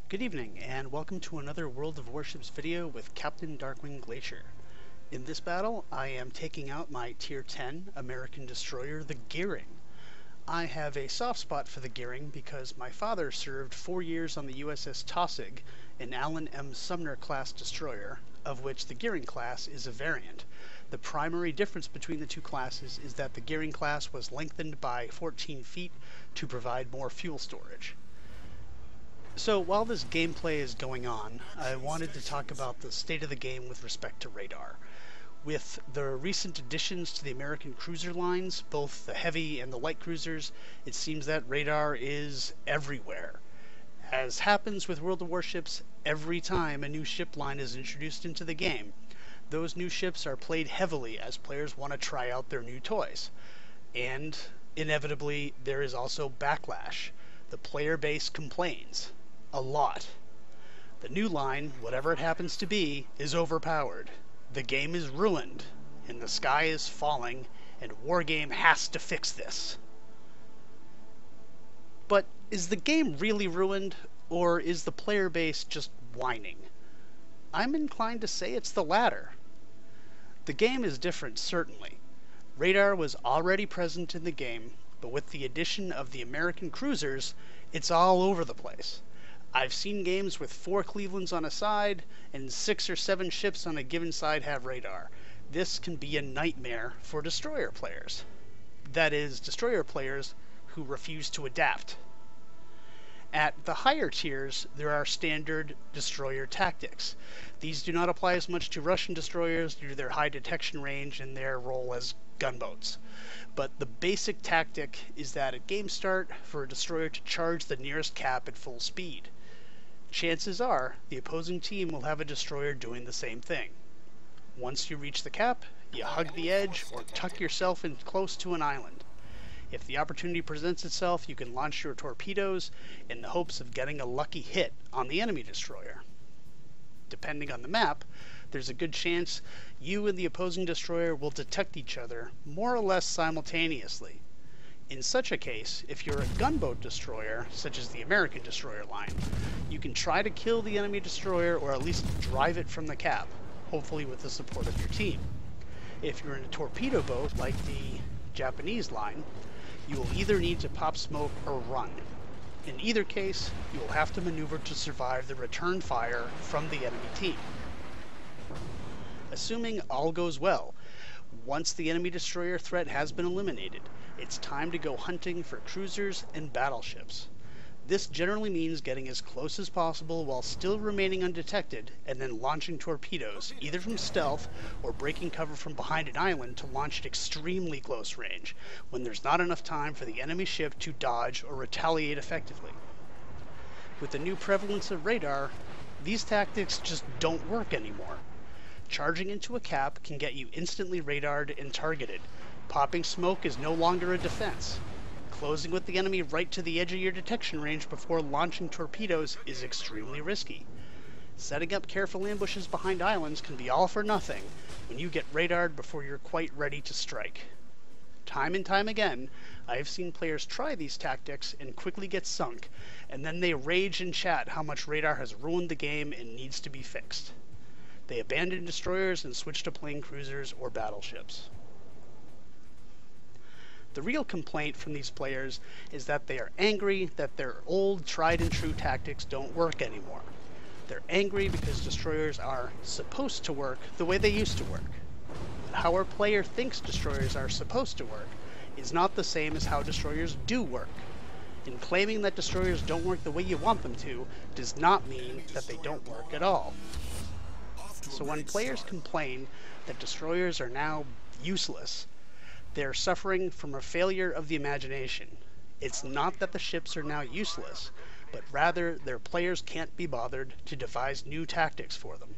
Good evening, and welcome to another World of Warships video with Captain Darkwing Glacier. In this battle, I am taking out my Tier 10 American destroyer, the Gearing. I have a soft spot for the Gearing because my father served 4 years on the USS Taussig, an Allen M. Sumner class destroyer, of which the Gearing class is a variant. The primary difference between the two classes is that the Gearing class was lengthened by 14 feet to provide more fuel storage. So while this gameplay is going on, I wanted to talk about the state of the game with respect to radar. With the recent additions to the American cruiser lines, both the heavy and the light cruisers, it seems that radar is everywhere. As happens with World of Warships, every time a new ship line is introduced into the game, those new ships are played heavily as players want to try out their new toys. And inevitably, there is also backlash. The player base complains. A lot. The new line, whatever it happens to be, is overpowered. The game is ruined, and the sky is falling, and Wargame has to fix this. But is the game really ruined, or is the player base just whining? I'm inclined to say it's the latter. The game is different, certainly. Radar was already present in the game, but with the addition of the American cruisers, it's all over the place. I've seen games with 4 Clevelands on a side and 6 or 7 ships on a given side have radar. This can be a nightmare for destroyer players. That is, destroyer players who refuse to adapt. At the higher tiers, there are standard destroyer tactics. These do not apply as much to Russian destroyers due to their high detection range and their role as gunboats. But the basic tactic is that at game start, for a destroyer to charge the nearest cap at full speed. Chances are the opposing team will have a destroyer doing the same thing. Once you reach the cap, you hug the edge or tuck yourself in close to an island. If the opportunity presents itself, you can launch your torpedoes in the hopes of getting a lucky hit on the enemy destroyer. Depending on the map, there's a good chance you and the opposing destroyer will detect each other more or less simultaneously. In such a case, if you're a gunboat destroyer, such as the American destroyer line, you can try to kill the enemy destroyer or at least drive it from the cap, hopefully with the support of your team. If you're in a torpedo boat like the Japanese line, you will either need to pop smoke or run. In either case, you will have to maneuver to survive the return fire from the enemy team. Assuming all goes well, once the enemy destroyer threat has been eliminated, it's time to go hunting for cruisers and battleships. This generally means getting as close as possible while still remaining undetected, and then launching torpedoes, either from stealth or breaking cover from behind an island to launch at extremely close range, when there's not enough time for the enemy ship to dodge or retaliate effectively. With the new prevalence of radar, these tactics just don't work anymore. Charging into a cap can get you instantly radared and targeted. Popping smoke is no longer a defense. Closing with the enemy right to the edge of your detection range before launching torpedoes is extremely risky. Setting up careful ambushes behind islands can be all for nothing when you get radared before you're quite ready to strike. Time and time again, I have seen players try these tactics and quickly get sunk, and then they rage and chat how much radar has ruined the game and needs to be fixed. They abandon destroyers and switch to playing cruisers or battleships. The real complaint from these players is that they are angry that their old tried and true tactics don't work anymore. They're angry because destroyers are supposed to work the way they used to work. But how our player thinks destroyers are supposed to work is not the same as how destroyers do work. And claiming that destroyers don't work the way you want them to does not mean that they don't work at all. So when players complain that destroyers are now useless, they are suffering from a failure of the imagination. It's not that the ships are now useless, but rather their players can't be bothered to devise new tactics for them.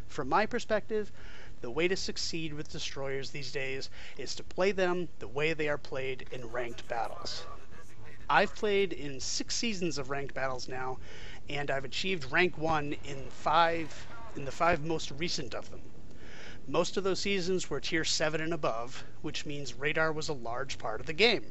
From my perspective, the way to succeed with destroyers these days is to play them the way they are played in ranked battles. I've played in 6 seasons of ranked battles now, and I've achieved rank 1 in the 5 most recent of them. Most of those seasons were tier 7 and above, which means radar was a large part of the game.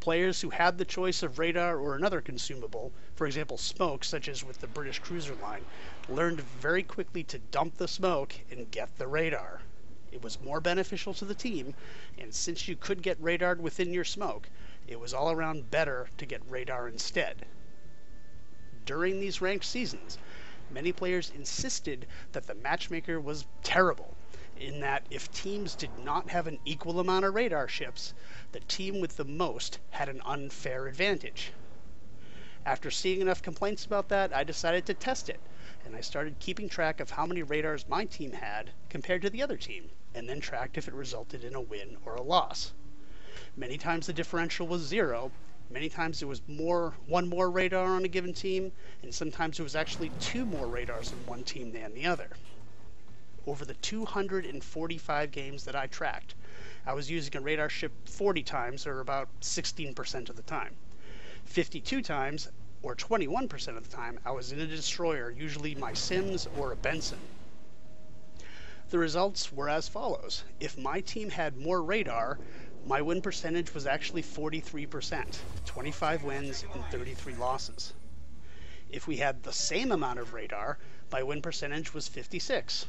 Players who had the choice of radar or another consumable, for example smoke, such as with the British cruiser line, learned very quickly to dump the smoke and get the radar. It was more beneficial to the team, and since you could get radared within your smoke, it was all around better to get radar instead. During these ranked seasons, many players insisted that the matchmaker was terrible, in that if teams did not have an equal amount of radar ships, the team with the most had an unfair advantage. After seeing enough complaints about that, I decided to test it, and I started keeping track of how many radars my team had compared to the other team, and then tracked if it resulted in a win or a loss. Many times the differential was 0, many times it was one more radar on a given team, and sometimes it was actually 2 more radars on one team than the other. Over the 245 games that I tracked, I was using a radar ship 40 times, or about 16% of the time. 52 times, or 21% of the time, I was in a destroyer, usually my Sims or a Benson. The results were as follows. If my team had more radar, my win percentage was actually 43%, 25 wins and 33 losses. If we had the same amount of radar, my win percentage was 56.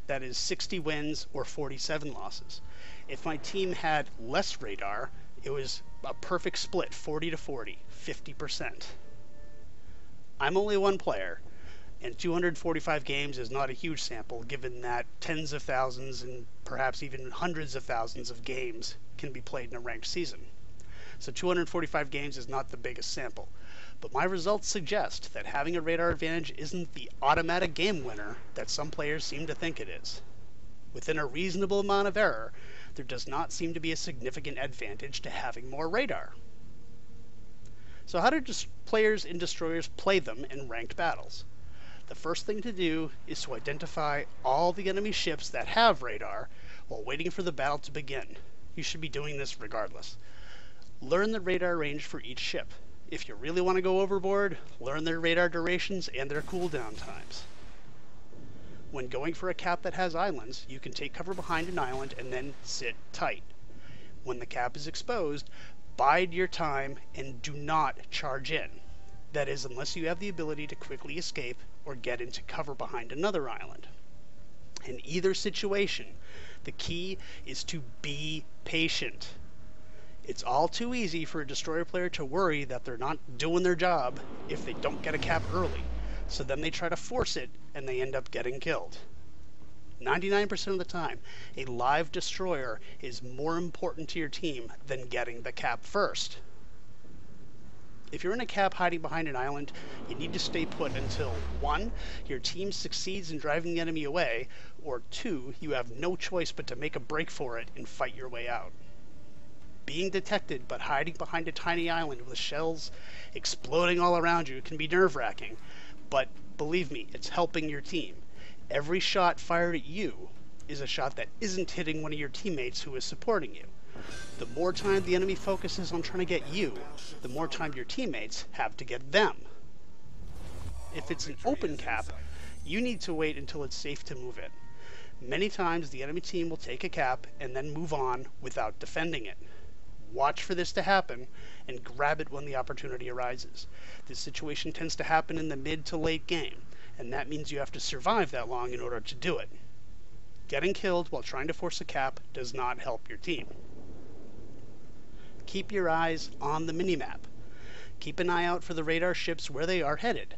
That is 60 wins or 47 losses. If my team had less radar, it was a perfect split, 40 to 40, 50%. I'm only one player, and 245 games is not a huge sample, given that tens of thousands and perhaps even hundreds of thousands of games can be played in a ranked season. So 245 games is not the biggest sample. But my results suggest that having a radar advantage isn't the automatic game winner that some players seem to think it is. Within a reasonable amount of error, there does not seem to be a significant advantage to having more radar. So how do players in destroyers play them in ranked battles? The first thing to do is to identify all the enemy ships that have radar while waiting for the battle to begin. You should be doing this regardless. Learn the radar range for each ship. If you really want to go overboard, learn their radar durations and their cooldown times. When going for a cap that has islands, you can take cover behind an island and then sit tight. When the cap is exposed, bide your time and do not charge in. That is, unless you have the ability to quickly escape or get into cover behind another island. In either situation, the key is to be patient. It's all too easy for a destroyer player to worry that they're not doing their job if they don't get a cap early, so then they try to force it and they end up getting killed. 99% of the time, a live destroyer is more important to your team than getting the cap first. If you're in a cap hiding behind an island, you need to stay put until 1. Your team succeeds in driving the enemy away, or 2. You have no choice but to make a break for it and fight your way out. Being detected but hiding behind a tiny island with shells exploding all around you can be nerve-wracking, but believe me, it's helping your team. Every shot fired at you is a shot that isn't hitting one of your teammates who is supporting you. The more time the enemy focuses on trying to get you, the more time your teammates have to get them. If it's an open cap, you need to wait until it's safe to move it. Many times the enemy team will take a cap and then move on without defending it. Watch for this to happen and grab it when the opportunity arises. This situation tends to happen in the mid to late game, and that means you have to survive that long in order to do it. Getting killed while trying to force a cap does not help your team. Keep your eyes on the minimap. Keep an eye out for the radar ships where they are headed.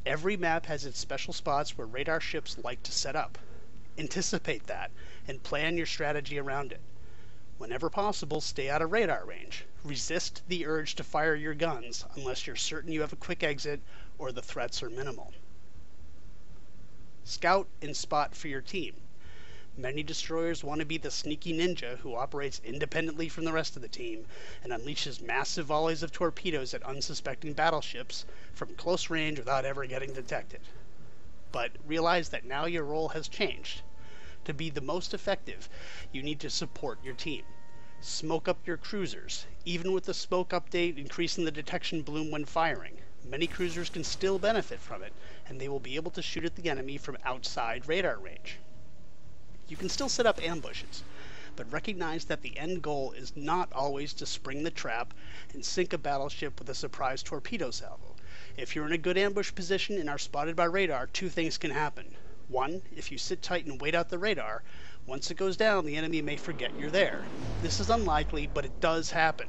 Every map has its special spots where radar ships like to set up. Anticipate that and plan your strategy around it. Whenever possible, stay out of radar range. Resist the urge to fire your guns unless you're certain you have a quick exit or the threats are minimal. Scout and spot for your team. Many destroyers want to be the sneaky ninja who operates independently from the rest of the team and unleashes massive volleys of torpedoes at unsuspecting battleships from close range without ever getting detected. But realize that now your role has changed. To be the most effective, you need to support your team. Smoke up your cruisers. Even with the smoke update increasing the detection bloom when firing, many cruisers can still benefit from it, and they will be able to shoot at the enemy from outside radar range. You can still set up ambushes, but recognize that the end goal is not always to spring the trap and sink a battleship with a surprise torpedo salvo. If you're in a good ambush position and are spotted by radar, two things can happen. One, if you sit tight and wait out the radar, once it goes down, the enemy may forget you're there. This is unlikely, but it does happen.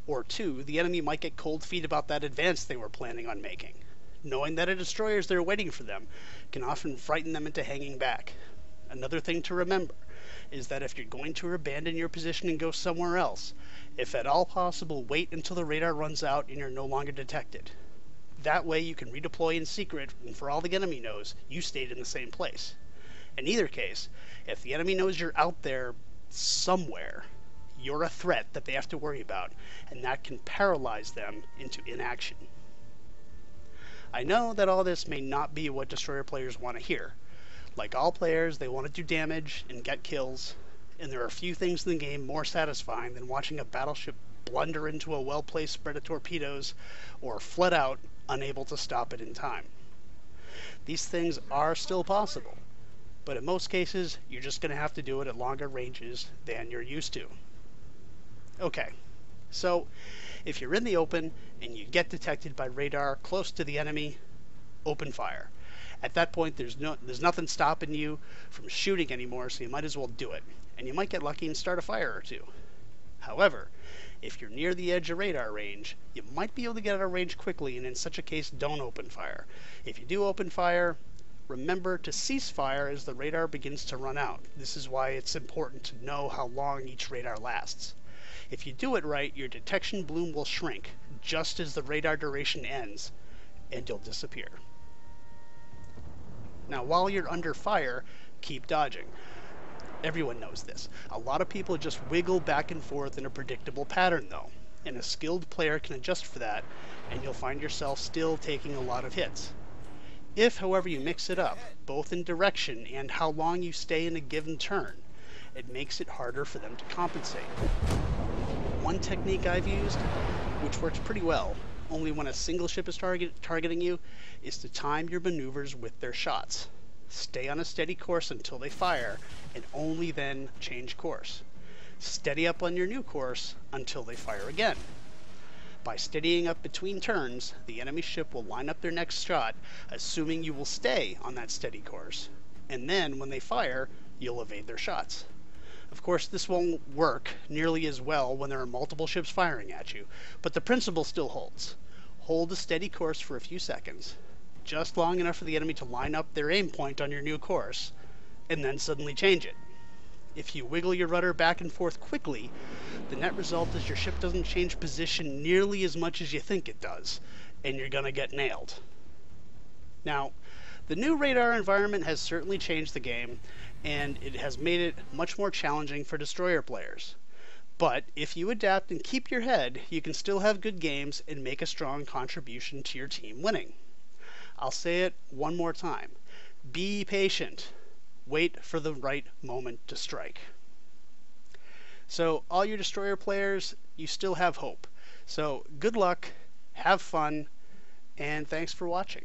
Or two, the enemy might get cold feet about that advance they were planning on making. Knowing that a destroyer is there waiting for them can often frighten them into hanging back. Another thing to remember is that if you're going to abandon your position and go somewhere else, if at all possible, wait until the radar runs out and you're no longer detected. That way you can redeploy in secret, and for all the enemy knows, you stayed in the same place. In either case, if the enemy knows you're out there somewhere, you're a threat that they have to worry about, and that can paralyze them into inaction. I know that all this may not be what destroyer players want to hear. Like all players, they want to do damage and get kills, and there are few things in the game more satisfying than watching a battleship blunder into a well-placed spread of torpedoes or flood out, unable to stop it in time. These things are still possible, but in most cases, you're just going to have to do it at longer ranges than you're used to. Okay, so if you're in the open and you get detected by radar close to the enemy, open fire. At that point, there's nothing stopping you from shooting anymore, so you might as well do it. And you might get lucky and start a fire or two. However, if you're near the edge of radar range, you might be able to get out of range quickly, and in such a case, don't open fire. If you do open fire, remember to cease fire as the radar begins to run out. This is why it's important to know how long each radar lasts. If you do it right, your detection bloom will shrink just as the radar duration ends, and you'll disappear. Now, while you're under fire, keep dodging. Everyone knows this. A lot of people just wiggle back and forth in a predictable pattern, though, and a skilled player can adjust for that, and you'll find yourself still taking a lot of hits. If, however, you mix it up, both in direction and how long you stay in a given turn, it makes it harder for them to compensate. One technique I've used, which works pretty well, only when a single ship is targeting you, is to time your maneuvers with their shots. Stay on a steady course until they fire, and only then change course. Steady up on your new course until they fire again. By steadying up between turns, the enemy ship will line up their next shot, assuming you will stay on that steady course, and then when they fire, you'll evade their shots. Of course, this won't work nearly as well when there are multiple ships firing at you, but the principle still holds. Hold a steady course for a few seconds, just long enough for the enemy to line up their aim point on your new course, and then suddenly change it. If you wiggle your rudder back and forth quickly, the net result is your ship doesn't change position nearly as much as you think it does, and you're going to get nailed. Now, the new radar environment has certainly changed the game, and it has made it much more challenging for destroyer players. But if you adapt and keep your head, you can still have good games and make a strong contribution to your team winning. I'll say it one more time. Be patient. Wait for the right moment to strike. So all your destroyer players, you still have hope. So good luck, have fun, and thanks for watching.